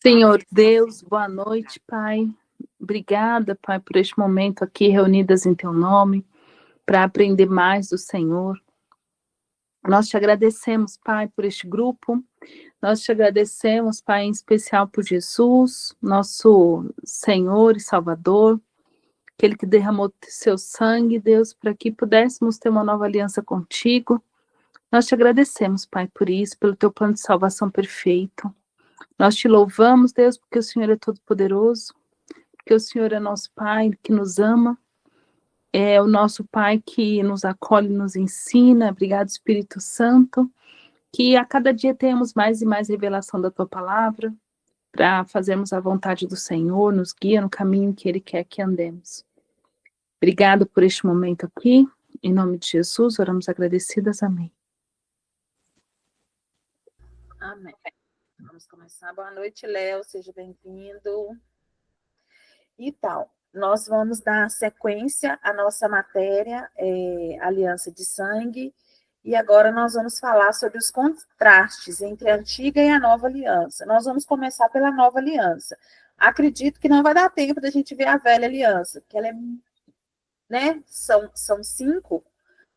Senhor Deus, boa noite, Pai. Obrigada, Pai, por este momento aqui reunidas em Teu nome, para aprender mais do Senhor. Nós te agradecemos, Pai, por este grupo. Nós te agradecemos, Pai, em especial por Jesus, nosso Senhor e Salvador, aquele que derramou seu sangue, Deus, para que pudéssemos ter uma nova aliança contigo. Nós te agradecemos, Pai, por isso, pelo teu plano de salvação perfeito. Nós te louvamos, Deus, porque o Senhor é todo-poderoso, porque o Senhor é nosso Pai, que nos ama, é o nosso Pai que nos acolhe, nos ensina. Obrigado, Espírito Santo, que a cada dia tenhamos mais e mais revelação da Tua Palavra, para fazermos a vontade do Senhor, nos guia no caminho que Ele quer que andemos. Obrigado por este momento aqui, em nome de Jesus, oramos agradecidas, amém. Amém. Vamos começar. Boa noite, Léo, seja bem-vindo. Então, nós vamos dar sequência à nossa matéria, Aliança de Sangue, e agora nós vamos falar sobre os contrastes entre a antiga e a nova aliança. Nós vamos começar pela nova aliança. Acredito que não vai dar tempo da gente ver a velha aliança, porque ela é, né, são 5,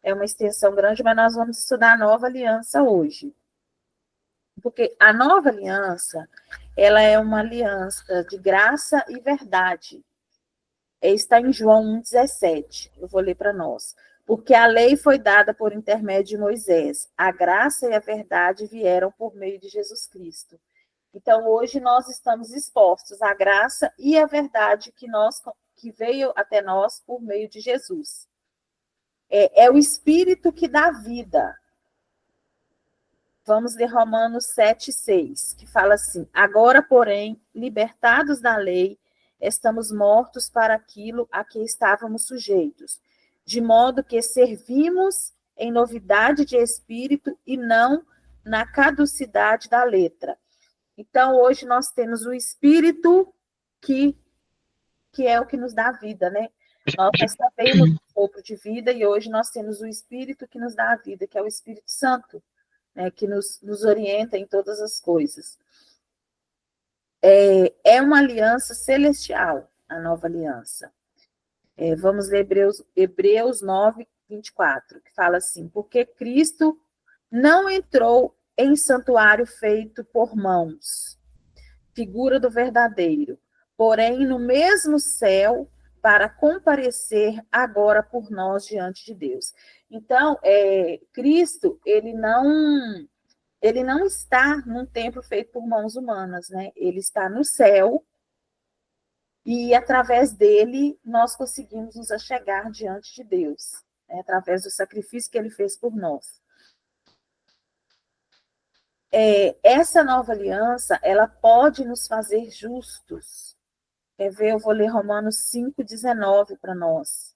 é uma extensão grande, mas nós vamos estudar a nova aliança hoje. Porque a nova aliança, ela é uma aliança de graça e verdade. Está em João 1,17. Eu vou ler para nós. Porque a lei foi dada por intermédio de Moisés. A graça e a verdade vieram por meio de Jesus Cristo. Então, hoje nós estamos expostos à graça e à verdade que veio até nós por meio de Jesus. É o Espírito que dá vida. Vamos ler Romanos 7,6, que fala assim: agora, porém, libertados da lei, estamos mortos para aquilo a que estávamos sujeitos, de modo que servimos em novidade de espírito e não na caducidade da letra. Então, hoje nós temos o Espírito que é o que nos dá vida, né? Nós recebemos o sopro de vida e hoje nós temos o Espírito que nos dá a vida, que é o Espírito Santo. Né, que nos orienta em todas as coisas. É uma aliança celestial, a nova aliança. Vamos ler Hebreus 9, 24, que fala assim: porque Cristo não entrou em santuário feito por mãos, figura do verdadeiro, porém no mesmo céu, para comparecer agora por nós diante de Deus. Então, Cristo, ele não está num templo feito por mãos humanas, né? Ele está no céu e, através dele, nós conseguimos nos achegar diante de Deus, né? Através do sacrifício que ele fez por nós. Essa nova aliança, ela pode nos fazer justos. Quer ver? Eu vou ler Romanos 5,19 para nós.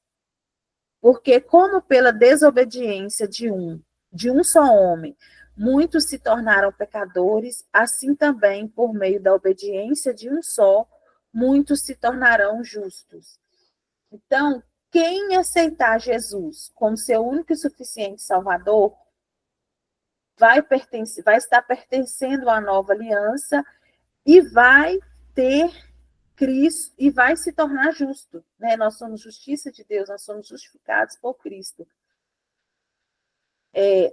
Porque como pela desobediência de um só homem, muitos se tornaram pecadores, assim também, por meio da obediência de um só, muitos se tornarão justos. Então, quem aceitar Jesus como seu único e suficiente Salvador, vai estar pertencendo à nova aliança e vai ter Cristo e vai se tornar justo. Né? Nós somos justiça de Deus, nós somos justificados por Cristo.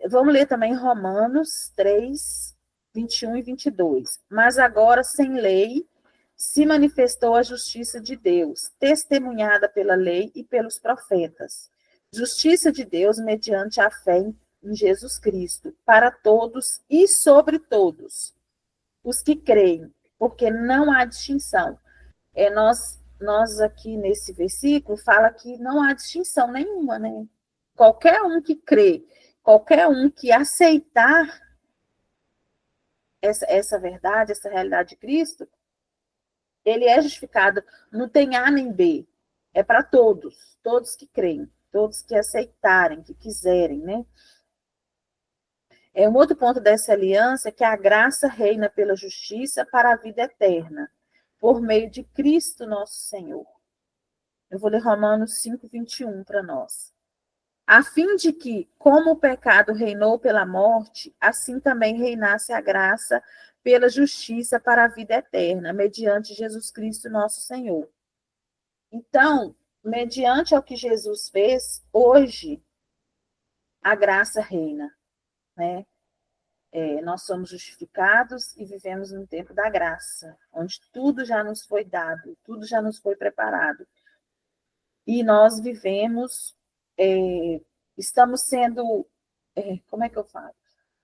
Vamos ler também Romanos 3, 21 e 22. Mas agora, sem lei, se manifestou a justiça de Deus, testemunhada pela lei e pelos profetas. Justiça de Deus mediante a fé em Jesus Cristo, para todos e sobre todos os que creem, porque não há distinção. Nós aqui nesse versículo fala que não há distinção nenhuma, né? Qualquer um que crê, qualquer um que aceitar essa verdade, essa realidade de Cristo, ele é justificado, não tem A nem B, é para todos que creem, todos que aceitarem, que quiserem, né? Um outro ponto dessa aliança é que a graça reina pela justiça para a vida eterna, por meio de Cristo nosso Senhor. Eu vou ler Romanos 5, 21 para nós. A fim de que, como o pecado reinou pela morte, assim também reinasse a graça pela justiça para a vida eterna, mediante Jesus Cristo, nosso Senhor. Então, mediante ao que Jesus fez, hoje a graça reina, né? Nós somos justificados e vivemos no tempo da graça, onde tudo já nos foi dado, tudo já nos foi preparado. E nós vivemos, estamos sendo, como é que eu falo?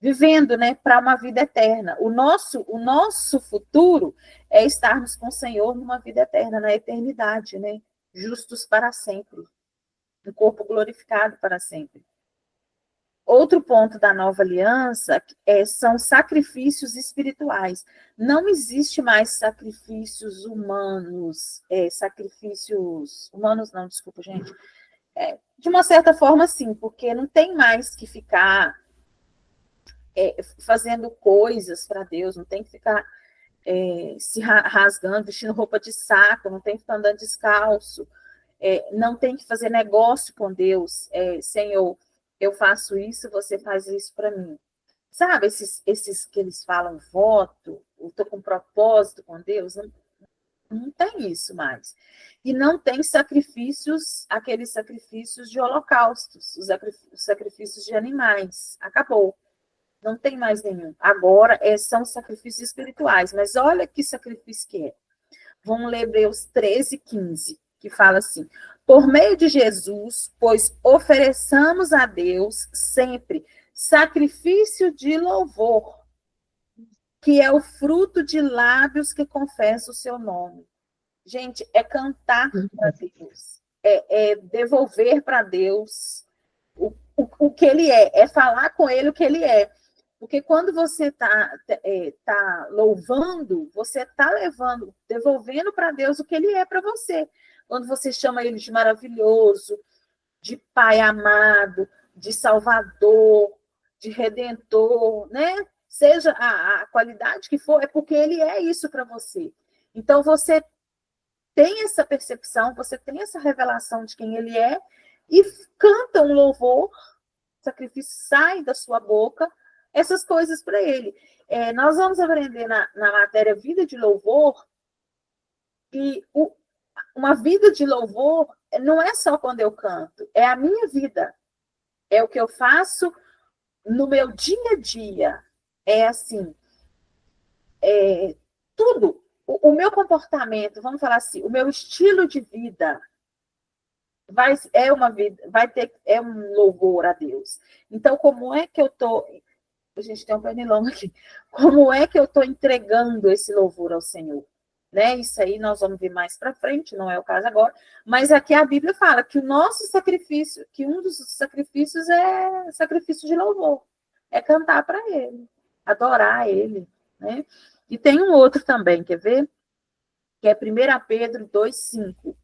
Vivendo, né, para uma vida eterna. O nosso futuro é estarmos com o Senhor numa vida eterna, na eternidade, né? Justos para sempre, um corpo glorificado para sempre. Outro ponto da nova aliança são sacrifícios espirituais. Não existe mais sacrifícios humanos, sacrifícios humanos não, desculpa, gente. De uma certa forma, sim, porque não tem mais que ficar fazendo coisas para Deus, não tem que ficar se rasgando, vestindo roupa de saco, não tem que ficar andando descalço, não tem que fazer negócio com Deus, Senhor, eu faço isso, você faz isso para mim. Sabe, esses que eles falam voto, eu estou com propósito com Deus, não tem isso mais. E não tem sacrifícios, aqueles sacrifícios de holocaustos, os sacrifícios de animais. Acabou. Não tem mais nenhum. Agora são sacrifícios espirituais. Mas olha que sacrifício que é. Vamos ler Hebreus 13:15, que fala assim: por meio de Jesus, pois ofereçamos a Deus sempre sacrifício de louvor, que é o fruto de lábios que confessam o seu nome. Gente, é cantar para Deus, é devolver para Deus o que ele é falar com ele o que ele é. Porque quando você tá louvando, você está devolvendo para Deus o que ele é para você. Quando você chama ele de maravilhoso, de Pai amado, de Salvador, de Redentor, né? Seja a qualidade que for, é porque ele é isso para você. Então, você tem essa percepção, você tem essa revelação de quem ele é e canta um louvor, sacrifício sai da sua boca, essas coisas para ele. Nós vamos aprender na matéria Vida de Louvor que uma vida de louvor não é só quando eu canto, é a minha vida, é o que eu faço no meu dia a dia, é assim, tudo, o meu comportamento, vamos falar assim, o meu estilo de vida é um louvor a Deus. Então, como é que eu estou... A gente tem um pernilongo aqui. Como é que eu estou entregando esse louvor ao Senhor? Né? Isso aí nós vamos ver mais para frente, não é o caso agora. Mas aqui a Bíblia fala que o nosso sacrifício, que um dos sacrifícios é sacrifício de louvor. É cantar para Ele, adorar Ele. Né? E tem um outro também, quer ver? Que é 1 Pedro 2,5,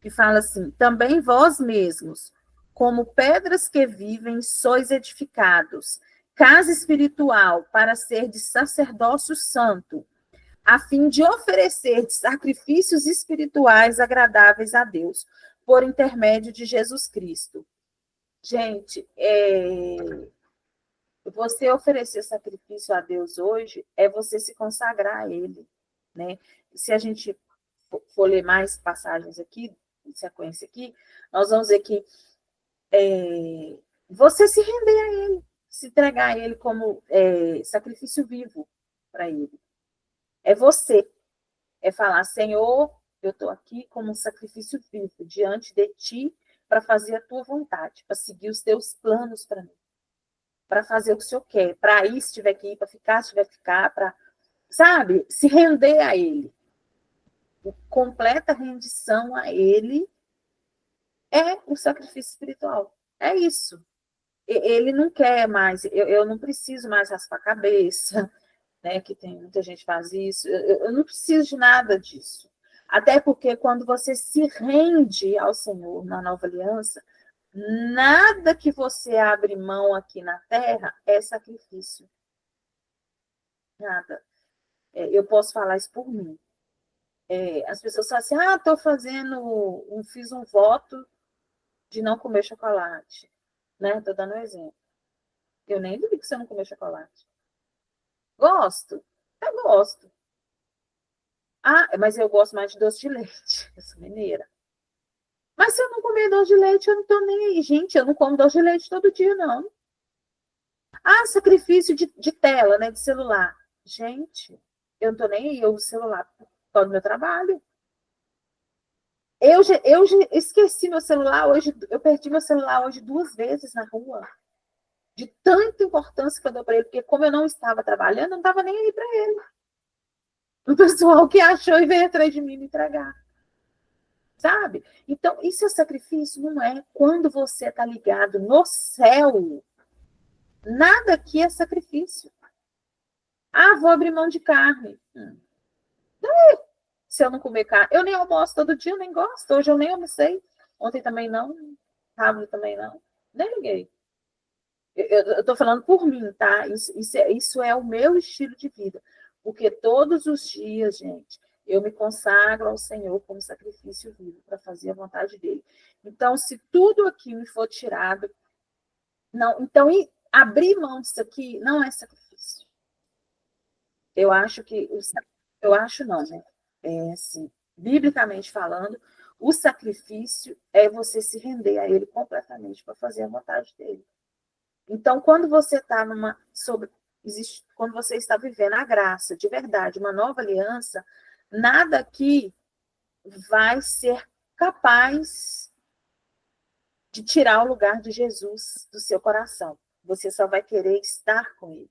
que fala assim: também vós mesmos, como pedras que vivem, sois edificados, casa espiritual, para ser de sacerdócio santo, a fim de oferecer sacrifícios espirituais agradáveis a Deus, por intermédio de Jesus Cristo. Gente, você oferecer sacrifício a Deus hoje é você se consagrar a Ele, né? Se a gente for ler mais passagens aqui, em sequência aqui, nós vamos ver que você se render a Ele, se entregar a Ele como sacrifício vivo para Ele. É você. É falar, Senhor, eu estou aqui como um sacrifício vivo diante de Ti para fazer a Tua vontade, para seguir os Teus planos para mim, para fazer o que o Senhor quer, para ir se tiver que ir, para ficar se tiver que ficar, para, sabe, se render a Ele. Completa rendição a Ele é o sacrifício espiritual. É isso. Ele não quer mais, eu não preciso mais raspar a cabeça, né, que tem muita gente que faz isso, eu não preciso de nada disso. Até porque quando você se rende ao Senhor na nova aliança, nada que você abre mão aqui na terra é sacrifício. Nada. Eu posso falar isso por mim. As pessoas falam assim, fiz um voto de não comer chocolate. Né? Estou dando um exemplo. Eu nem digo que você não comer chocolate. Gosto. Eu gosto. Ah, mas eu gosto mais de doce de leite. Eu sou mineira. Mas se eu não comer doce de leite, eu não tô nem aí. Gente, eu não como doce de leite todo dia, não. Ah, sacrifício de tela, né? De celular. Gente, eu não tô nem aí. Eu uso celular por causa do meu trabalho. Eu já esqueci meu celular hoje. Eu perdi meu celular hoje 2 vezes na rua. De tanta importância que eu dou para ele, porque como eu não estava trabalhando, eu não estava nem aí para ele. O pessoal que achou e veio atrás de mim me entregar. Sabe? Então, isso é sacrifício? Não é. Quando você está ligado no céu, nada aqui é sacrifício. Ah, vou abrir mão de carne. Se eu não comer carne, eu nem almoço todo dia, eu nem gosto. Hoje eu nem almocei. Ontem também não. Sábado também não. Nem liguei. Eu estou falando por mim, tá? Isso é o meu estilo de vida. Porque todos os dias, gente, eu me consagro ao Senhor como sacrifício vivo para fazer a vontade dele. Então, se tudo aqui me for tirado, não, então abrir mão disso aqui não é sacrifício. Eu acho que eu acho não, né? É assim, biblicamente falando, o sacrifício é você se render a ele completamente para fazer a vontade dele. Então, quando você está quando você está vivendo a graça de verdade, uma nova aliança, nada aqui vai ser capaz de tirar o lugar de Jesus do seu coração. Você só vai querer estar com ele.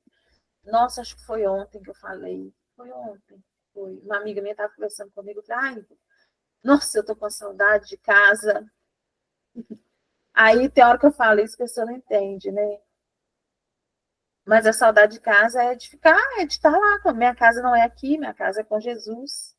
Nossa, acho que foi ontem que eu falei. Foi ontem. Foi. Uma amiga minha estava conversando comigo. Ai, nossa, eu estou com saudade de casa. Aí tem hora que eu falo isso, a pessoa não entende, né? Mas a saudade de casa é de ficar, é de estar lá. Minha casa não é aqui, minha casa é com Jesus.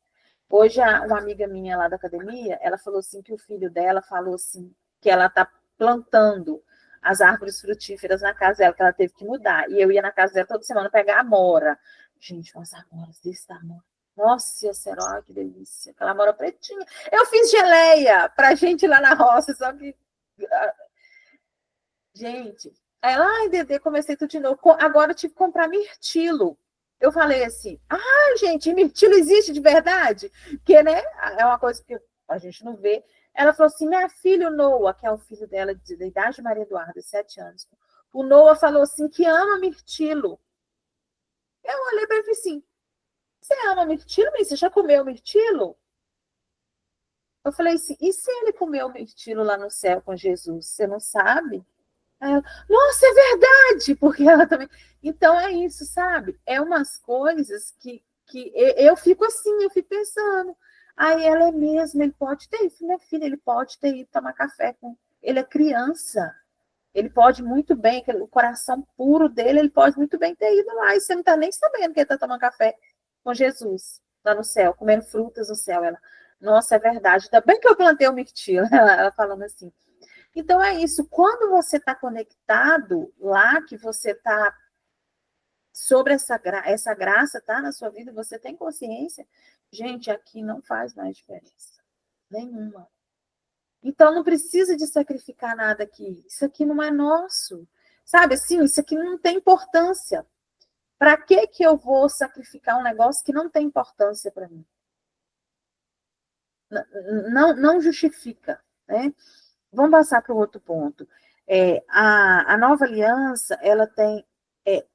Hoje, uma amiga minha lá da academia, ela falou assim que o filho dela falou assim, que ela está plantando as árvores frutíferas na casa dela, que ela teve que mudar. E eu ia na casa dela toda semana pegar amora. Gente, umas amoras desse tamanho. Nossa, será que delícia. Aquela amora pretinha. Eu fiz geleia pra gente lá na roça, só que... Gente, aí lá, ai, Dedê, comecei tudo de novo. Agora eu tive que comprar mirtilo. Eu falei assim, gente, mirtilo existe de verdade? Que, né, é uma coisa que a gente não vê. Ela falou assim, minha filha, o Noah, que é o filho dela, da idade de Maria Eduarda, 7 anos. O Noah falou assim, que ama mirtilo. Eu olhei para ele e falei assim, você ama mirtilo, mas você já comeu mirtilo? Eu falei assim, e se ele comeu mirtilo lá no céu com Jesus? Você não sabe? Aí ela, nossa, é verdade! Porque ela também... Então é isso, sabe? É umas coisas que eu fico assim, eu fico pensando. Aí ela é mesmo, ele pode ter ido, minha filha, ele pode ter ido tomar café com... Ele é criança. Ele pode muito bem, o coração puro dele, ele pode muito bem ter ido lá. E você não está nem sabendo que ele está tomando café com Jesus, lá no céu, comendo frutas no céu. Ela, nossa, é verdade. Ainda bem que eu plantei o mirtilo. Ela falando assim. Então é isso. Quando você está conectado lá, que você está sobre essa graça, tá na sua vida, você tem consciência, gente, aqui não faz mais diferença. Nenhuma. Então não precisa de sacrificar nada aqui. Isso aqui não é nosso. Sabe assim, isso aqui não tem importância. Para que eu vou sacrificar um negócio que não tem importância para mim? Não justifica, né? Vamos passar para o outro ponto. A nova aliança, ela tem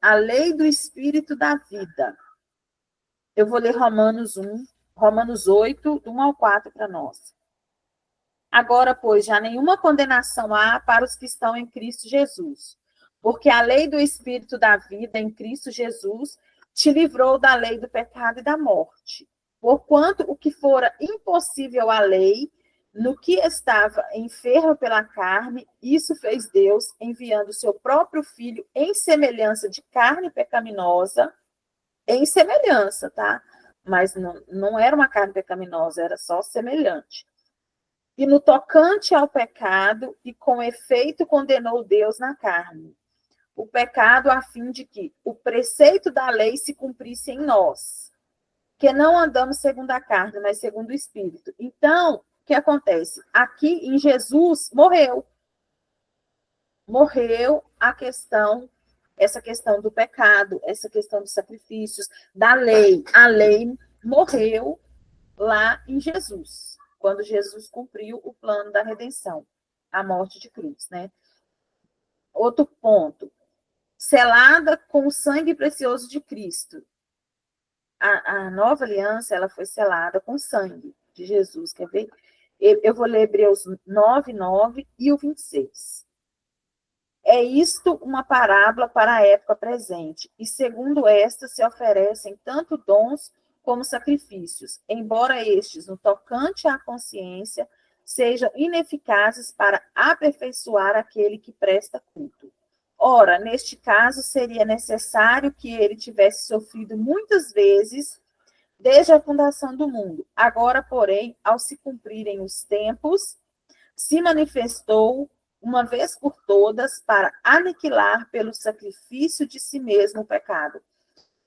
a lei do Espírito da vida. Eu vou ler Romanos 8, do 1 ao 4 para nós. Agora, pois, já nenhuma condenação há para os que estão em Cristo Jesus, porque a lei do Espírito da vida em Cristo Jesus te livrou da lei do pecado e da morte. Porquanto o que fora impossível à lei, no que estava enfermo pela carne, isso fez Deus, enviando o seu próprio Filho em semelhança de carne pecaminosa, em semelhança, tá? Mas não era uma carne pecaminosa, era só semelhante. E no tocante ao pecado, e com efeito condenou Deus na carne. O pecado a fim de que o preceito da lei se cumprisse em nós, que não andamos segundo a carne, mas segundo o Espírito. Então, o que acontece? Aqui em Jesus morreu a questão essa questão do pecado, essa questão dos sacrifícios, da lei. A lei morreu lá em Jesus, quando Jesus cumpriu o plano da redenção, a morte de cruz, né? Outro ponto, selada com o sangue precioso de Cristo. A nova aliança, ela foi selada com o sangue de Jesus, quer ver? Eu vou ler Hebreus 9, 9 e o 26. É isto uma parábola para a época presente, e segundo esta se oferecem tanto dons como sacrifícios, embora estes, no tocante à consciência, sejam ineficazes para aperfeiçoar aquele que presta culto. Ora, neste caso, seria necessário que ele tivesse sofrido muitas vezes desde a fundação do mundo. Agora, porém, ao se cumprirem os tempos, se manifestou uma vez por todas para aniquilar pelo sacrifício de si mesmo o pecado.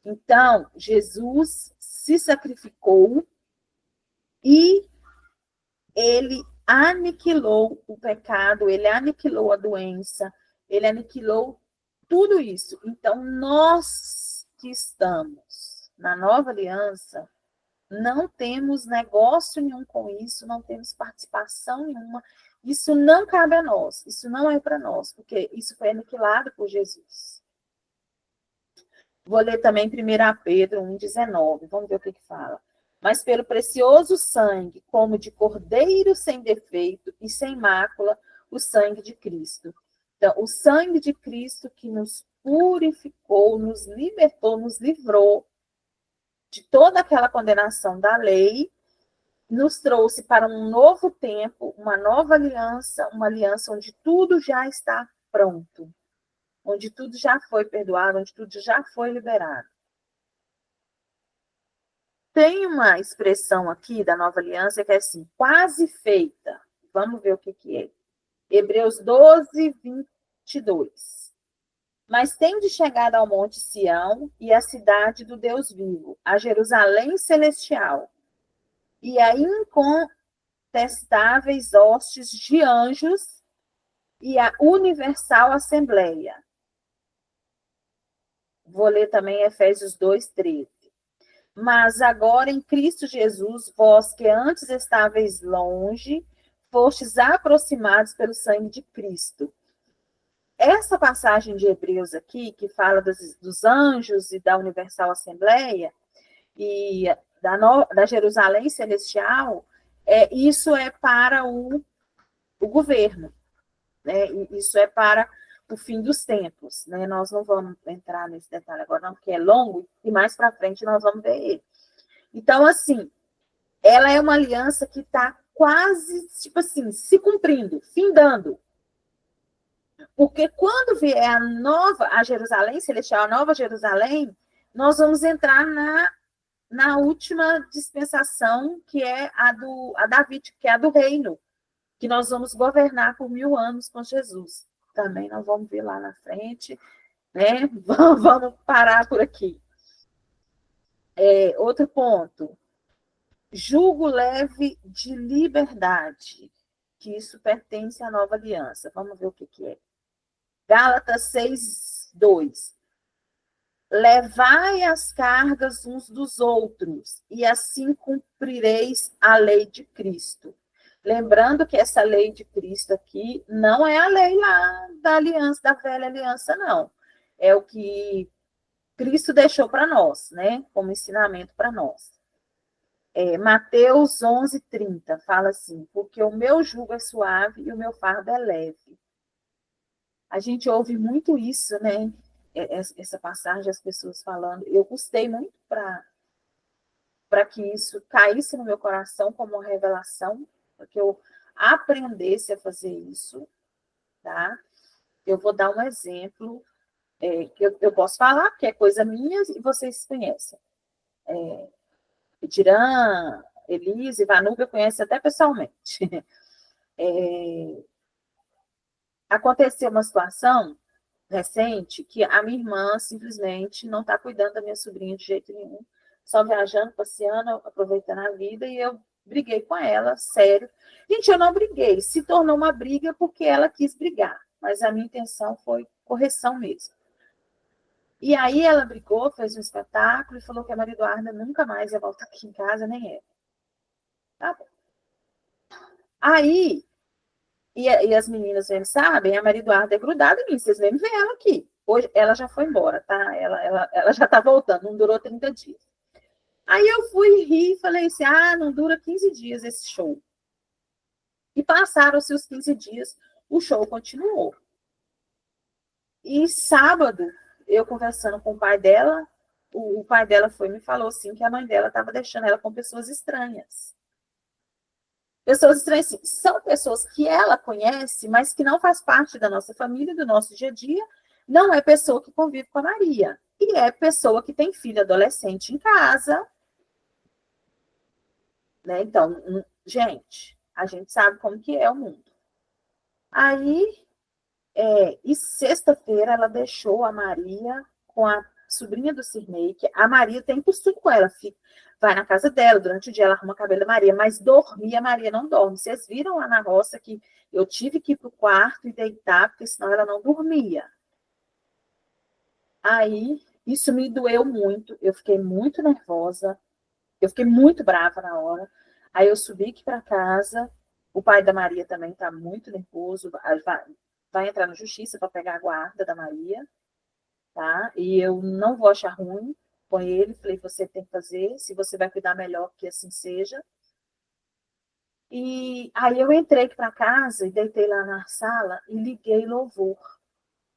Então, Jesus se sacrificou e ele aniquilou o pecado, ele aniquilou a doença, ele aniquilou tudo isso. Então, nós que estamos na nova aliança, não temos negócio nenhum com isso, não temos participação nenhuma. Isso não cabe a nós, isso não é para nós, porque isso foi aniquilado por Jesus. Vou ler também 1 Pedro 1,19, vamos ver o que fala. Mas pelo precioso sangue, como de cordeiro sem defeito e sem mácula, o sangue de Cristo. Então, o sangue de Cristo que nos purificou, nos libertou, nos livrou de toda aquela condenação da lei, nos trouxe para um novo tempo, uma nova aliança, uma aliança onde tudo já está pronto, onde tudo já foi perdoado, onde tudo já foi liberado. Tem uma expressão aqui da nova aliança que é assim, quase feita. Vamos ver o que é. Hebreus 12, 22. Mas tende chegado ao monte Sião e à cidade do Deus vivo, a Jerusalém celestial, e a incontestáveis hostes de anjos e a universal assembleia. Vou ler também Efésios 2, 13. Mas agora em Cristo Jesus, vós que antes estáveis longe, fostes aproximados pelo sangue de Cristo. Essa passagem de Hebreus aqui, que fala dos anjos e da universal assembleia, e da Jerusalém celestial, isso é para o governo, né? Isso é para o fim dos tempos, né? Nós não vamos entrar nesse detalhe agora, não, porque é longo, e mais para frente nós vamos ver ele. Então, assim, ela é uma aliança que está quase, tipo assim, se cumprindo, findando. Porque quando vier a Jerusalém celestial, a nova Jerusalém, nós vamos entrar na última dispensação, que é a Davídica, que é a do reino, que nós vamos governar por 1000 anos com Jesus. Também nós vamos ver lá na frente, né? Vamos parar por aqui. Outro ponto. Jugo leve de liberdade, que isso pertence à nova aliança. Vamos ver o que é. Gálatas 6, 2. Levai as cargas uns dos outros, e assim cumprireis a lei de Cristo. Lembrando que essa lei de Cristo aqui não é a lei lá da aliança, da velha aliança, não. É o que Cristo deixou para nós, né? Como ensinamento para nós. Mateus 11, 30, fala assim, porque o meu jugo é suave e o meu fardo é leve. A gente ouve muito isso, né? Essa passagem, as pessoas falando. Eu custei muito para que isso caísse no meu coração como uma revelação, para que eu aprendesse a fazer isso, tá? Eu vou dar um exemplo, que eu posso falar, que é coisa minha e vocês conhecem. Dirã, Elise, Vanúbia conhecem até pessoalmente. Aconteceu uma situação recente que a minha irmã simplesmente não está cuidando da minha sobrinha de jeito nenhum, só viajando, passeando, aproveitando a vida, e eu briguei com ela, sério. Gente, eu não briguei, se tornou uma briga porque ela quis brigar, mas a minha intenção foi correção mesmo. E aí ela brigou, fez um espetáculo e falou que a Maria Eduarda nunca mais ia voltar aqui em casa, nem ela. Tá bom. Aí, e as meninas mesmo sabem, a Maria Eduarda é grudada em mim, vocês nem ver ela aqui. Hoje ela já foi embora, tá? Ela já tá voltando, não durou 30 dias. Aí eu fui rir e falei assim: não dura 15 dias esse show. E passaram-se os 15 dias, o show continuou. E sábado, eu conversando com o pai dela, o pai dela foi e me falou assim que a mãe dela estava deixando ela com pessoas estranhas. Pessoas estranhas, assim, são pessoas que ela conhece, mas que não faz parte da nossa família, do nosso dia a dia. Não é pessoa que convive com a Maria. E é pessoa que tem filho adolescente em casa. Né? Então, gente, a gente sabe como que é o mundo. Aí, e sexta-feira ela deixou a Maria com a sobrinha do Cirnei, que a Maria tem costume com ela, vai na casa dela, durante o dia ela arruma o cabelo da Maria, mas dormir a Maria não dorme. Vocês viram lá na roça que eu tive que ir para o quarto e deitar, porque senão ela não dormia. Aí, isso me doeu muito, eu fiquei muito nervosa, eu fiquei muito brava na hora. Aí eu subi aqui para casa, o pai da Maria também está muito nervoso, vai entrar na justiça para pegar a guarda da Maria, tá? E eu não vou achar ruim com ele, falei, você tem que fazer, se você vai cuidar melhor, que assim seja. E aí eu entrei para casa e deitei lá na sala e liguei louvor.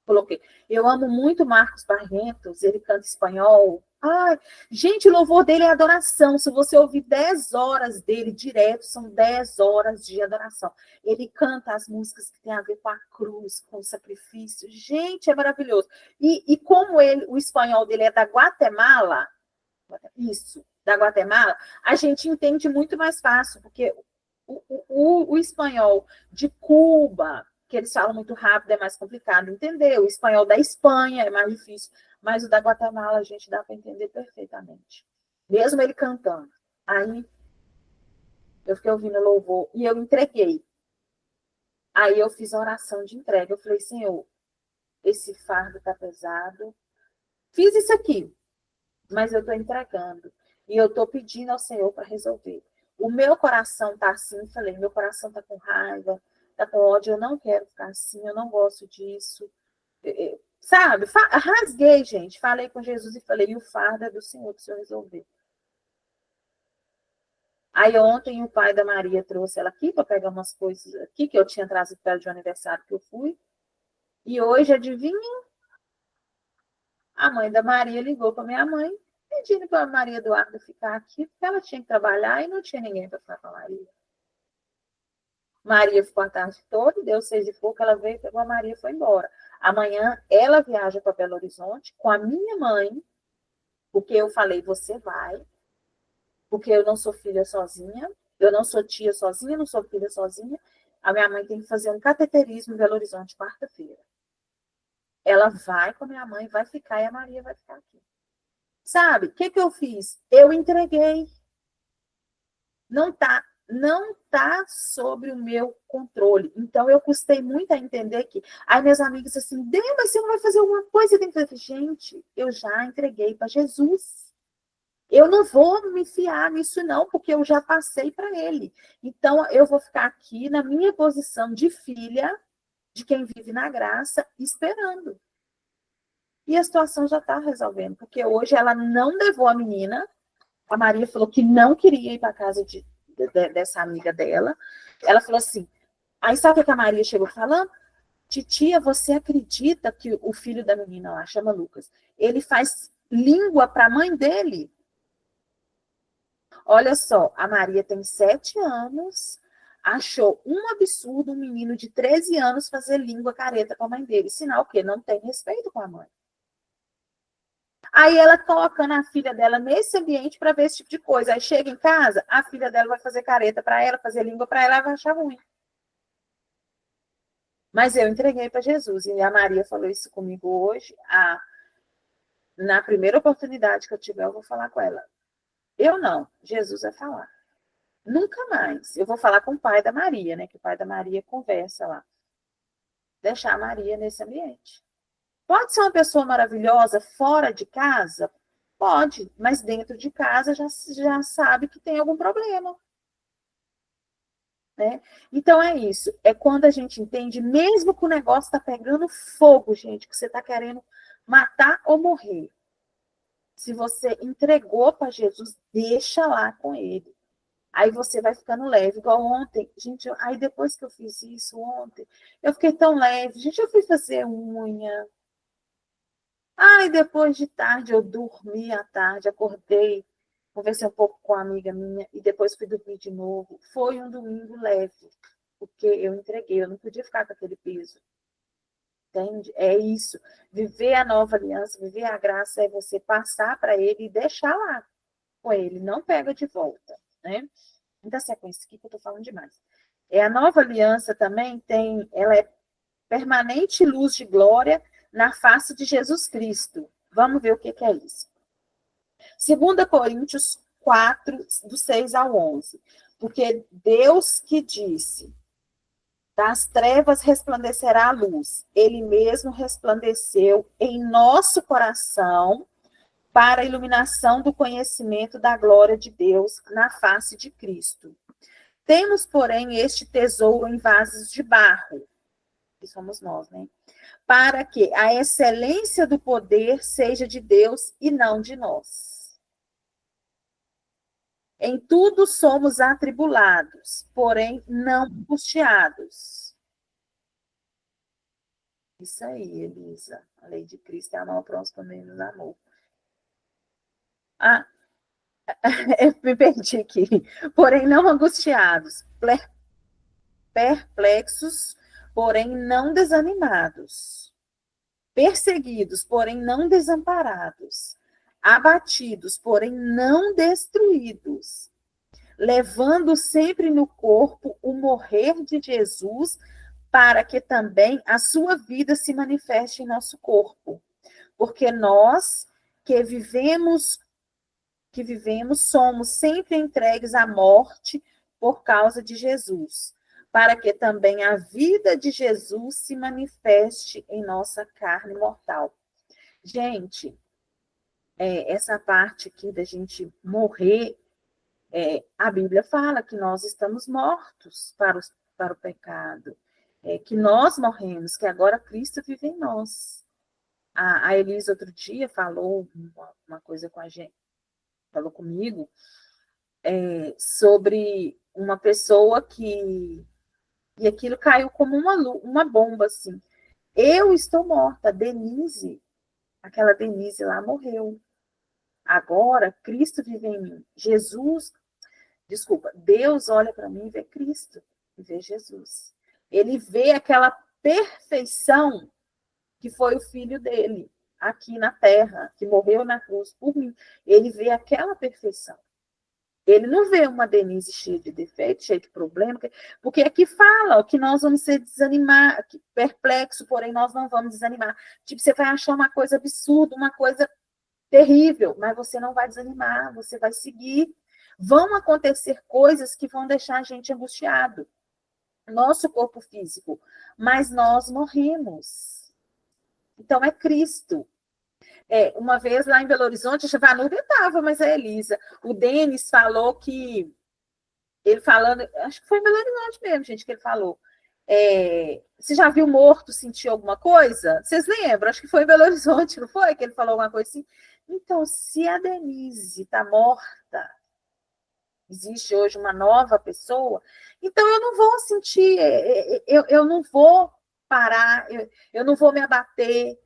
Coloquei. Eu amo muito Marcos Barrentos, ele canta espanhol. Ai, gente, o louvor dele é adoração. Se você ouvir 10 horas dele direto, são 10 horas de adoração. Ele canta as músicas que tem a ver com a cruz, com o sacrifício. Gente, é maravilhoso. E como o espanhol dele é da Guatemala, isso, da Guatemala, a gente entende muito mais fácil, porque o espanhol de Cuba, que eles falam muito rápido, é mais complicado entender. O espanhol da Espanha é mais difícil, mas o da Guatemala a gente dá para entender perfeitamente. Mesmo ele cantando. Aí eu fiquei ouvindo louvor e eu entreguei. Aí eu fiz a oração de entrega. Eu falei, Senhor, esse fardo está pesado. Fiz isso aqui, mas eu estou entregando. E eu estou pedindo ao Senhor para resolver. O meu coração está assim, falei, meu coração está com raiva, está com ódio, eu não quero ficar assim, eu não gosto disso. Sabe, rasguei, gente, falei com Jesus e falei, e o fardo é do Senhor, para o Senhor resolver. Aí ontem o pai da Maria trouxe ela aqui para pegar umas coisas aqui que eu tinha trazido para ela de um aniversário que eu fui. E hoje, adivinha? A mãe da Maria ligou para minha mãe, pedindo para a Maria Eduarda ficar aqui, porque ela tinha que trabalhar e não tinha ninguém para ficar com a Maria. Maria ficou a tarde toda, deu 6h pouco, ela veio, pegou a Maria e foi embora. Amanhã ela viaja para Belo Horizonte com a minha mãe, porque eu falei, você vai, porque eu não sou filha sozinha, eu não sou tia sozinha, não sou filha sozinha. A minha mãe tem que fazer um cateterismo em Belo Horizonte quarta-feira. Ela vai com a minha mãe, vai ficar e a Maria vai ficar aqui. Sabe, o que eu fiz? Eu entreguei. Não tá sobre o meu controle. Então, eu custei muito a entender que... Aí, meus amigos assim, mas você não vai fazer alguma coisa? Você tem que fazer. Gente, eu já entreguei para Jesus. Eu não vou me fiar nisso não, porque eu já passei para ele. Então, eu vou ficar aqui na minha posição de filha, de quem vive na graça, esperando. E a situação já está resolvendo, porque hoje ela não levou a menina. A Maria falou que não queria ir para casa dessa amiga dela. Ela falou assim, aí sabe o que a Maria chegou falando? Titia, você acredita que o filho da menina lá, chama Lucas, ele faz língua para a mãe dele? Olha só, a Maria tem 7 anos, achou um absurdo um menino de 13 anos fazer língua careta com a mãe dele. Sinal que não tem respeito com a mãe. Aí ela colocando a filha dela nesse ambiente para ver esse tipo de coisa. Aí chega em casa, a filha dela vai fazer careta para ela, fazer língua para ela, ela vai achar ruim. Mas eu entreguei para Jesus. E a Maria falou isso comigo hoje. Na primeira oportunidade que eu tiver, eu vou falar com ela. Eu não, Jesus vai falar. Nunca mais. Eu vou falar com o pai da Maria, né? Que o pai da Maria conversa lá. Deixar a Maria nesse ambiente. Pode ser uma pessoa maravilhosa fora de casa? Pode, mas dentro de casa já sabe que tem algum problema. Né? Então é isso. É quando a gente entende, mesmo que o negócio está pegando fogo, gente, que você está querendo matar ou morrer. Se você entregou para Jesus, deixa lá com ele. Aí você vai ficando leve, igual ontem. Gente, aí depois que eu fiz isso ontem, eu fiquei tão leve. Gente, eu fui fazer unha. Aí depois de tarde, eu dormi à tarde, acordei, conversei um pouco com uma amiga minha e depois fui dormir de novo. Foi um domingo leve, porque eu entreguei, eu não podia ficar com aquele peso. Entende? É isso. Viver a nova aliança, viver a graça é você passar para ele e deixar lá com ele, não pega de volta, né? Muita sequência aqui que eu estou falando demais. A nova aliança também ela é permanente luz de glória na face de Jesus Cristo. Vamos ver o que é isso. 2 Coríntios 4, do 6 ao 11. Porque Deus que disse, das trevas resplandecerá a luz. Ele mesmo resplandeceu em nosso coração para a iluminação do conhecimento da glória de Deus na face de Cristo. Temos, porém, este tesouro em vasos de barro, que somos nós, né? Para que a excelência do poder seja de Deus e não de nós. Em tudo somos atribulados, porém não angustiados. Isso aí, Elisa. A lei de Cristo é amar o próximo também nos amor. Ah, eu me perdi aqui. Porém não angustiados, perplexos, porém não desanimados, perseguidos, porém não desamparados, abatidos, porém não destruídos, levando sempre no corpo o morrer de Jesus, para que também a sua vida se manifeste em nosso corpo. Porque nós que vivemos somos sempre entregues à morte por causa de Jesus, para que também a vida de Jesus se manifeste em nossa carne mortal. Gente, essa parte aqui da gente morrer, a Bíblia fala que nós estamos mortos para o pecado, que nós morremos, que agora Cristo vive em nós. A Elisa outro dia falou uma coisa com a gente, falou comigo, sobre uma pessoa que... E aquilo caiu como uma bomba, assim. Eu estou morta, Denise, aquela Denise lá morreu. Agora, Cristo vive em mim. Deus olha para mim e vê Cristo, e vê Jesus. Ele vê aquela perfeição que foi o filho dele, aqui na terra, que morreu na cruz por mim. Ele vê aquela perfeição. Ele não vê uma Denise cheia de defeitos, cheia de problemas, porque aqui fala que nós vamos ser desanimados, perplexos, porém nós não vamos desanimar. Tipo, você vai achar uma coisa absurda, uma coisa terrível, mas você não vai desanimar, você vai seguir. Vão acontecer coisas que vão deixar a gente angustiado. Nosso corpo físico, mas nós morremos. Então é Cristo. Uma vez lá em Belo Horizonte, a Vanúbia estava, mas a Elisa. O Denis falou que... Ele falando... Acho que foi em Belo Horizonte mesmo, gente, que ele falou. Você já viu morto sentir alguma coisa? Vocês lembram? Acho que foi em Belo Horizonte, não foi? Que ele falou alguma coisa assim. Então, se a Denise está morta, existe hoje uma nova pessoa, então eu não vou sentir, eu não vou parar, eu não vou me abater,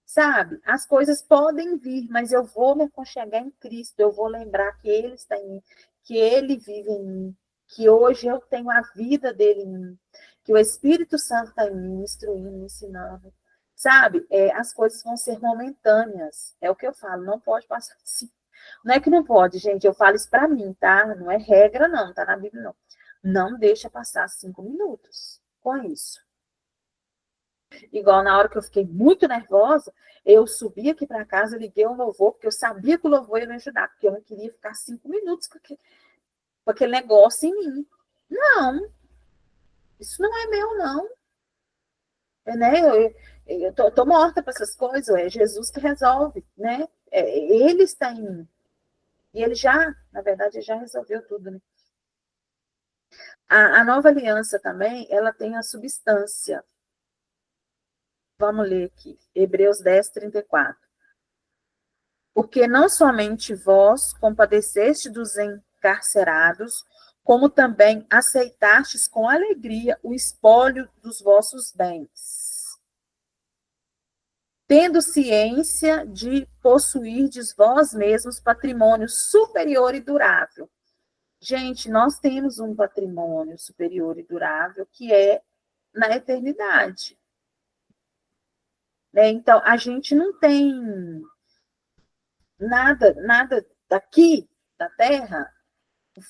sabe? As coisas podem vir, mas eu vou me aconchegar em Cristo, eu vou lembrar que Ele está em mim, que Ele vive em mim, que hoje eu tenho a vida dele em mim, que o Espírito Santo está em mim, me instruindo, me ensinando, sabe? As coisas vão ser momentâneas, é o que eu falo, não pode passar assim. Não é que não pode, gente, eu falo isso para mim, tá? Não é regra, não, tá na Bíblia, não. Não deixa passar 5 minutos com isso. Igual na hora que eu fiquei muito nervosa, eu subi aqui para casa, liguei o louvor, porque eu sabia que o louvor ia me ajudar, porque eu não queria ficar 5 minutos com aquele negócio em mim. Não, isso não é meu, não. Né? Eu tô morta para essas coisas, é Jesus que resolve, né? Ele está em mim. E ele já, na verdade, já resolveu tudo, né? A nova aliança também, ela tem a substância. Vamos ler aqui, Hebreus 10, 34. Porque não somente vós compadeceste dos encarcerados, como também aceitastes com alegria o espólio dos vossos bens, tendo ciência de possuirdes vós mesmos patrimônio superior e durável. Gente, nós temos um patrimônio superior e durável que é na eternidade. Né? Então, a gente não tem nada daqui, da Terra,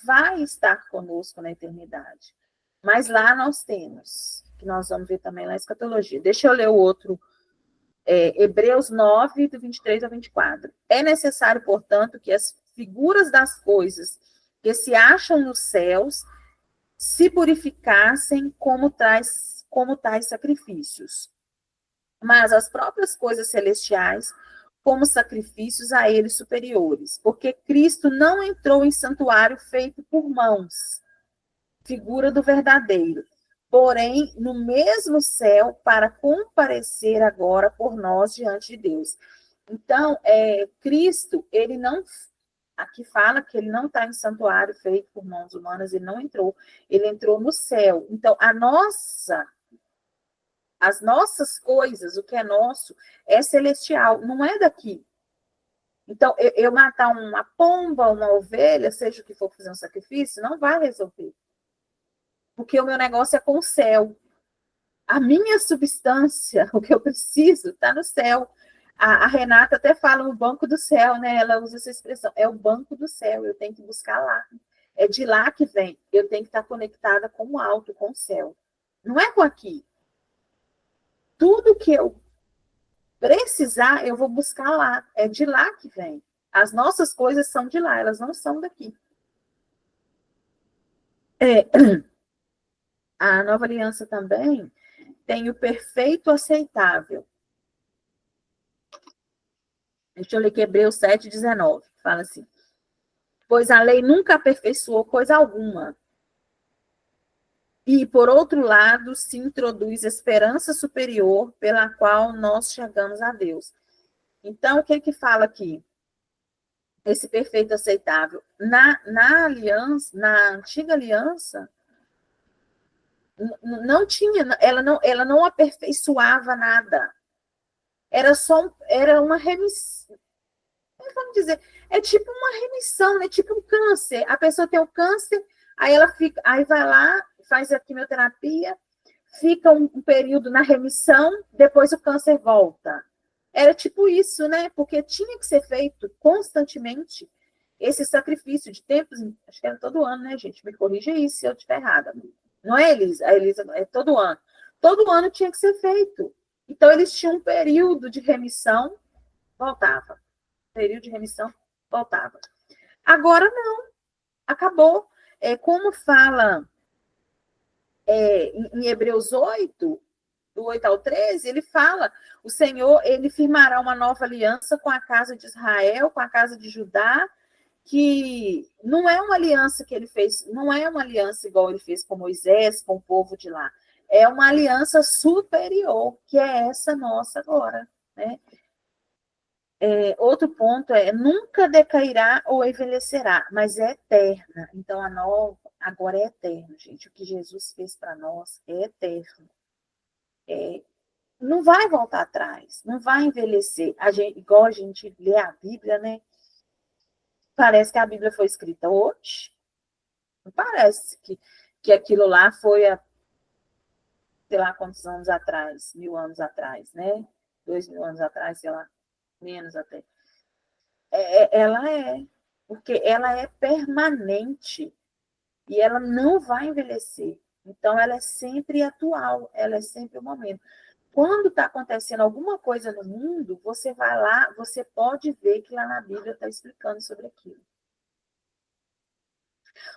vai estar conosco na eternidade. Mas lá nós temos, que nós vamos ver também na escatologia. Deixa eu ler o outro, Hebreus 9, do 23 ao 24. É necessário, portanto, que as figuras das coisas que se acham nos céus se purificassem como tais sacrifícios. Mas as próprias coisas celestiais como sacrifícios a eles superiores, porque Cristo não entrou em santuário feito por mãos, figura do verdadeiro, porém no mesmo céu para comparecer agora por nós diante de Deus. Então, Cristo, ele não, aqui fala que ele não está em santuário feito por mãos humanas, ele não entrou, ele entrou no céu. Então, as nossas coisas, o que é nosso, é celestial, não é daqui. Então, eu matar uma pomba, uma ovelha, seja o que for fazer um sacrifício, não vai resolver. Porque o meu negócio é com o céu. A minha substância, o que eu preciso, está no céu. A Renata até fala no banco do céu, né? Ela usa essa expressão. É o banco do céu, eu tenho que buscar lá. É de lá que vem. Eu tenho que estar conectada com o alto, com o céu. Não é com aqui. Tudo que eu precisar, eu vou buscar lá. É de lá que vem. As nossas coisas são de lá, elas não são daqui. A nova aliança também tem o perfeito aceitável. Deixa eu ler aqui Hebreus 7, 19. Fala assim: pois a lei nunca aperfeiçoou coisa alguma. E, por outro lado, se introduz esperança superior pela qual nós chegamos a Deus. Então, o que fala aqui? Esse perfeito aceitável. Na aliança, na antiga aliança, não tinha, ela não aperfeiçoava nada. Era uma remissão. Vamos dizer, é tipo uma remissão, né? Tipo um câncer. A pessoa tem o câncer, aí ela fica, aí vai lá, faz a quimioterapia, fica um período na remissão, depois o câncer volta. Era tipo isso, né? Porque tinha que ser feito constantemente esse sacrifício de tempos, acho que era todo ano, né, gente? Me corrija aí se eu estiver errada. Não é, Elisa? A Elisa é todo ano. Todo ano tinha que ser feito. Então, eles tinham um período de remissão, voltava. Período de remissão, voltava. Agora, não. Acabou. Como fala em Hebreus 8, do 8 ao 13, ele fala, o Senhor, ele firmará uma nova aliança com a casa de Israel, com a casa de Judá, que não é uma aliança que ele fez, não é uma aliança igual ele fez com Moisés, com o povo de lá. É uma aliança superior, que é essa nossa agora, né? Outro ponto nunca decairá ou envelhecerá, mas é eterna. Então, a nova agora é eterna, gente. O que Jesus fez para nós é eterno. Não vai voltar atrás, não vai envelhecer. Igual a gente lê a Bíblia, né? Parece que a Bíblia foi escrita hoje. Não parece que aquilo lá foi sei lá quantos anos atrás, 1000 anos atrás, né? 2000 anos atrás, sei lá, menos até. Ela porque ela é permanente e ela não vai envelhecer. Então, ela é sempre atual, ela é sempre o momento. Quando está acontecendo alguma coisa no mundo, você vai lá, você pode ver que lá na Bíblia está explicando sobre aquilo.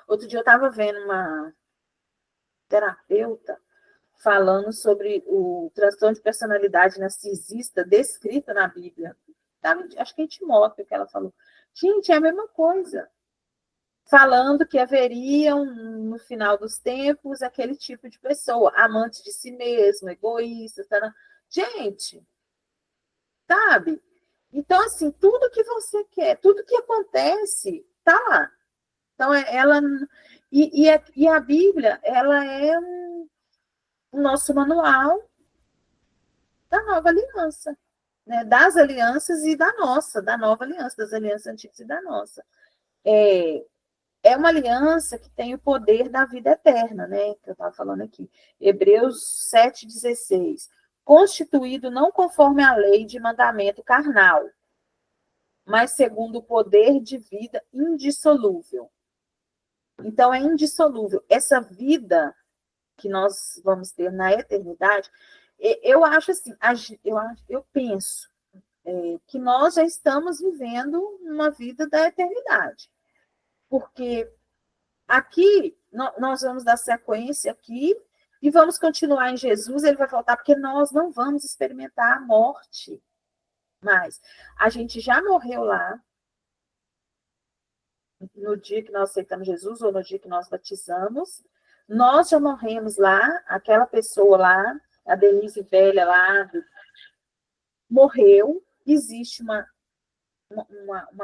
Outro dia eu estava vendo uma terapeuta falando sobre o transtorno de personalidade narcisista descrito na Bíblia. Acho que em Timóteo que ela falou. Gente, é a mesma coisa. Falando que haveria, no final dos tempos, aquele tipo de pessoa, amante de si mesmo, egoísta. Tá? Gente, sabe? Então, assim, tudo que você quer, tudo que acontece, tá lá. Então, ela... E a Bíblia, ela é o nosso manual da nova aliança, né? Das alianças e da nossa, da nova aliança, das alianças antigas e da nossa. É uma aliança que tem o poder da vida eterna, né? Que eu estava falando aqui. Hebreus 7,16. Constituído não conforme a lei de mandamento carnal, mas segundo o poder de vida indissolúvel. Então, é indissolúvel. Essa vida que nós vamos ter na eternidade, eu acho assim, eu penso que nós já estamos vivendo uma vida da eternidade. Porque aqui, nós vamos dar sequência aqui e vamos continuar em Jesus, ele vai voltar, porque nós não vamos experimentar a morte mais. A gente já morreu lá, no dia que nós aceitamos Jesus, ou no dia que nós batizamos, nós já morremos lá, aquela pessoa lá, a Denise velha lá, morreu, existe uma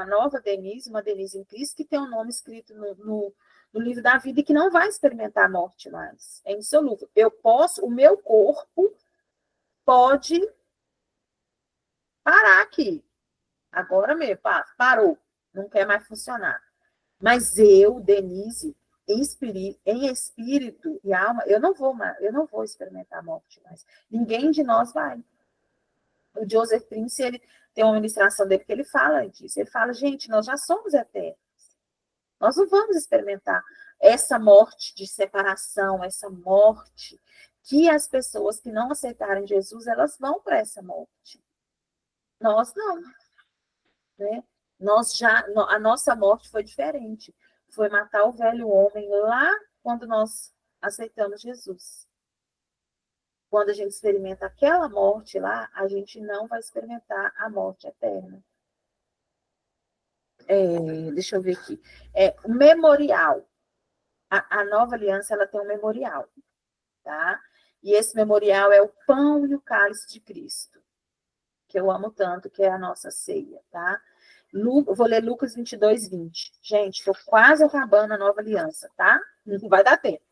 nova Denise, uma Denise em Cristo, que tem um nome escrito no livro da vida e que não vai experimentar a morte mais. É insolúvel. O meu corpo pode parar aqui. Agora mesmo, parou. Não quer mais funcionar. Mas eu, Denise, em espírito e alma, eu não vou experimentar a morte mais. Ninguém de nós vai. O Joseph Prince, ele tem uma ministração dele que ele fala disso. Ele fala, gente, nós já somos eternos. Nós não vamos experimentar essa morte de separação, essa morte que as pessoas que não aceitarem Jesus, elas vão para essa morte. Nós não. Né? A nossa morte foi diferente. Foi matar o velho homem lá quando nós aceitamos Jesus. Quando a gente experimenta aquela morte lá, a gente não vai experimentar a morte eterna. Deixa eu ver aqui. O memorial. A nova aliança, ela tem um memorial, tá? E esse memorial é o pão e o cálice de Cristo, que eu amo tanto, que é a nossa ceia, tá? Vou ler Lucas 22, 20. Gente, estou quase acabando a nova aliança, tá? Não vai dar tempo.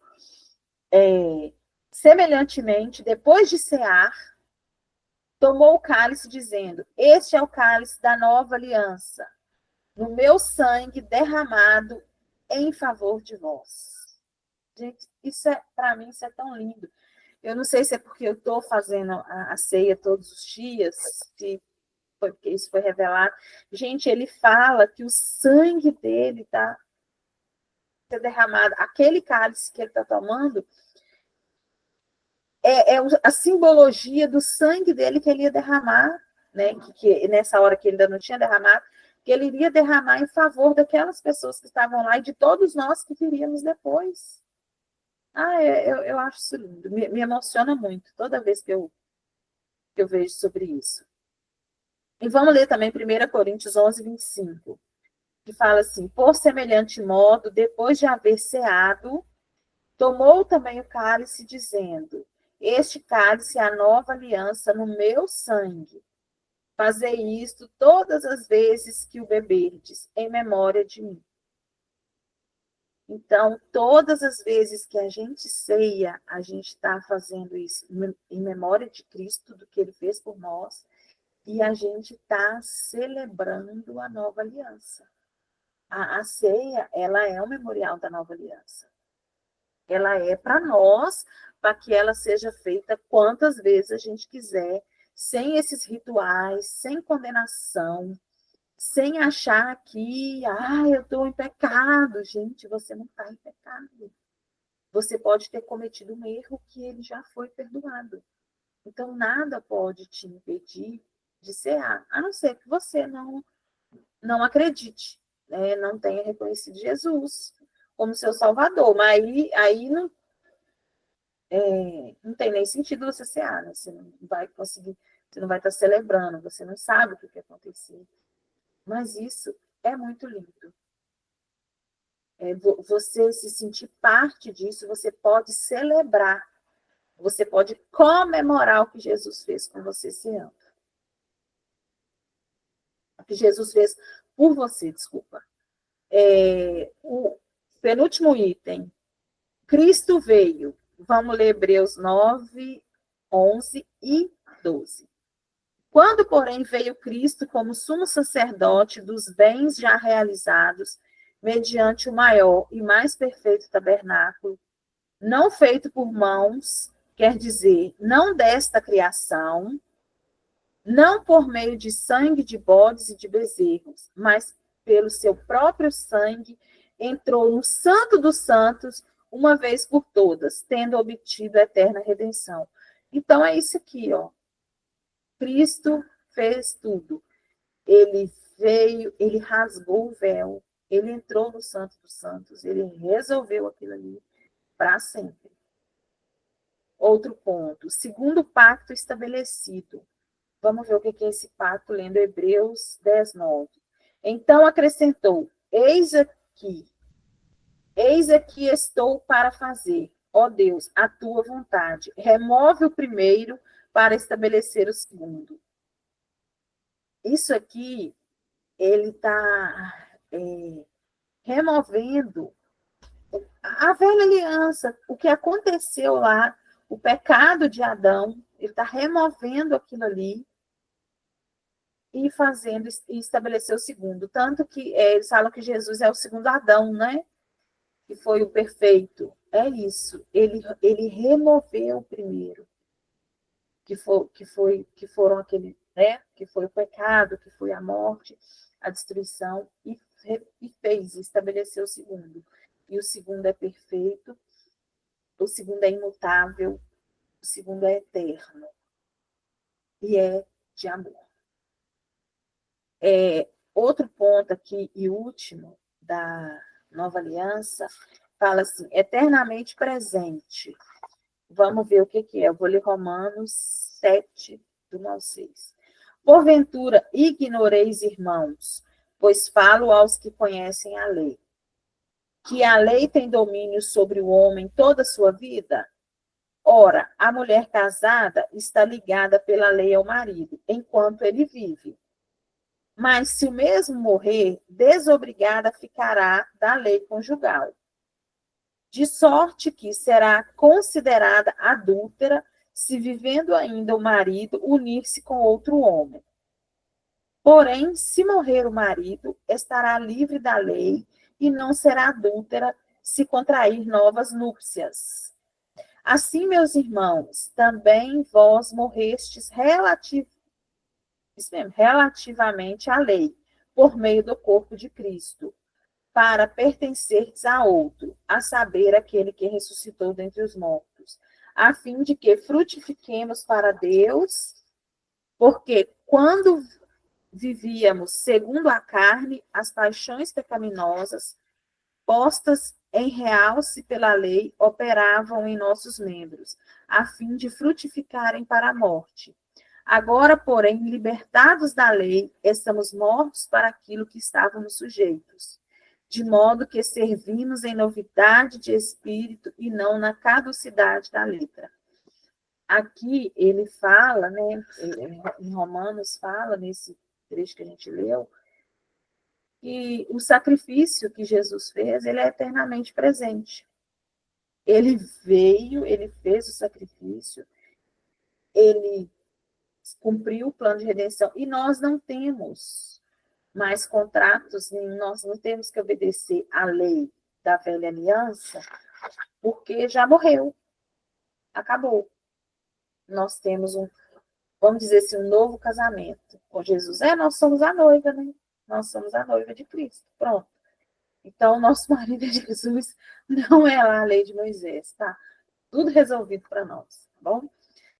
Semelhantemente, depois de cear, tomou o cálice, dizendo: Este é o cálice da nova aliança, no meu sangue derramado em favor de vós. Gente, para mim, isso é tão lindo. Eu não sei se é porque eu estou fazendo a ceia todos os dias, se foi porque isso foi revelado. Gente, ele fala que o sangue dele está derramado. Aquele cálice que ele está tomando é a simbologia do sangue dele que ele ia derramar, né? Que nessa hora que ele ainda não tinha derramado, que ele iria derramar em favor daquelas pessoas que estavam lá e de todos nós que viríamos depois. Eu acho isso lindo. Me emociona muito toda vez que eu vejo sobre isso. E vamos ler também 1 Coríntios 11, 25, que fala assim: por semelhante modo, depois de haver ceado, tomou também o cálice, dizendo: este cálice é a nova aliança no meu sangue. Fazei isto todas as vezes que o beberdes, em memória de mim. Então, todas as vezes que a gente ceia, a gente está fazendo isso em memória de Cristo, do que ele fez por nós, e a gente está celebrando a nova aliança. A ceia, ela é o memorial da nova aliança. Ela é para nós, para que ela seja feita quantas vezes a gente quiser, sem esses rituais, sem condenação, sem achar que, eu estou em pecado. Gente, você não está em pecado. Você pode ter cometido um erro que ele já foi perdoado. Então, nada pode te impedir de cear, a não ser que você não acredite, né? Não tenha reconhecido Jesus como seu Salvador. Mas aí não tem nem sentido você cear, né? Você não vai conseguir, você não vai estar celebrando, você não sabe o que aconteceu. Mas isso é muito lindo. Você se sentir parte disso, você pode celebrar, você pode comemorar o que Jesus fez com você ceando. O que Jesus fez por você, desculpa. O penúltimo item. Cristo veio. Vamos ler Hebreus 9, 11 e 12. Quando, porém, veio Cristo como sumo sacerdote dos bens já realizados, mediante o maior e mais perfeito tabernáculo, não feito por mãos, quer dizer, não desta criação, não por meio de sangue de bodes e de bezerros, mas pelo seu próprio sangue, entrou no Santo dos Santos, uma vez por todas, tendo obtido a eterna redenção. Então, é isso aqui, ó. Cristo fez tudo. Ele veio, ele rasgou o véu, ele entrou no Santo dos Santos, ele resolveu aquilo ali para sempre. Outro ponto, segundo pacto estabelecido. Vamos ver o que é esse pacto, lendo Hebreus 10, 9. Então acrescentou, eis aqui estou para fazer, ó Deus, a tua vontade. Remove o primeiro para estabelecer o segundo. Isso aqui, ele está removendo a velha aliança, o que aconteceu lá, o pecado de Adão, ele está removendo aquilo ali e fazendo e estabelecer o segundo. Tanto que eles falam que Jesus é o segundo Adão, né? Que foi o perfeito. É isso. Ele removeu o primeiro, que foram aquele, né? Que foi o pecado, que foi a morte, a destruição, e fez, estabeleceu o segundo. E o segundo é perfeito, o segundo é imutável, o segundo é eterno. E é de amor. Outro ponto aqui, e último, da nova aliança, fala assim, eternamente presente. Vamos ver o que é. Eu vou ler Romanos 7, do 1 ao 6. Porventura, ignoreis, irmãos, pois falo aos que conhecem a lei, que a lei tem domínio sobre o homem toda a sua vida? Ora, a mulher casada está ligada pela lei ao marido, enquanto ele vive. Mas se o mesmo morrer, desobrigada ficará da lei conjugal. De sorte que será considerada adúltera se, vivendo ainda o marido, unir-se com outro homem. Porém, se morrer o marido, estará livre da lei e não será adúltera se contrair novas núpcias. Assim, meus irmãos, também vós morrestes relativamente à lei, por meio do corpo de Cristo, para pertencerdes a outro, a saber, aquele que ressuscitou dentre os mortos, a fim de que frutifiquemos para Deus, porque quando vivíamos segundo a carne, as paixões pecaminosas, postas em realce pela lei, operavam em nossos membros, a fim de frutificarem para a morte. Agora, porém, libertados da lei, estamos mortos para aquilo que estávamos sujeitos, de modo que servimos em novidade de espírito e não na caducidade da letra. Aqui ele fala, né, em Romanos fala, nesse trecho que a gente leu, que o sacrifício que Jesus fez, ele é eternamente presente. Ele veio, ele fez o sacrifício, ele cumpriu o plano de redenção, e nós não temos mais contratos, nós não temos que obedecer à lei da velha aliança, porque já morreu, acabou. Nós temos vamos dizer assim, um novo casamento com Jesus. Nós somos a noiva, né? Nós somos a noiva de Cristo, pronto. Então, nosso marido é Jesus, não é lá a lei de Moisés, tá? Tudo resolvido para nós, tá bom?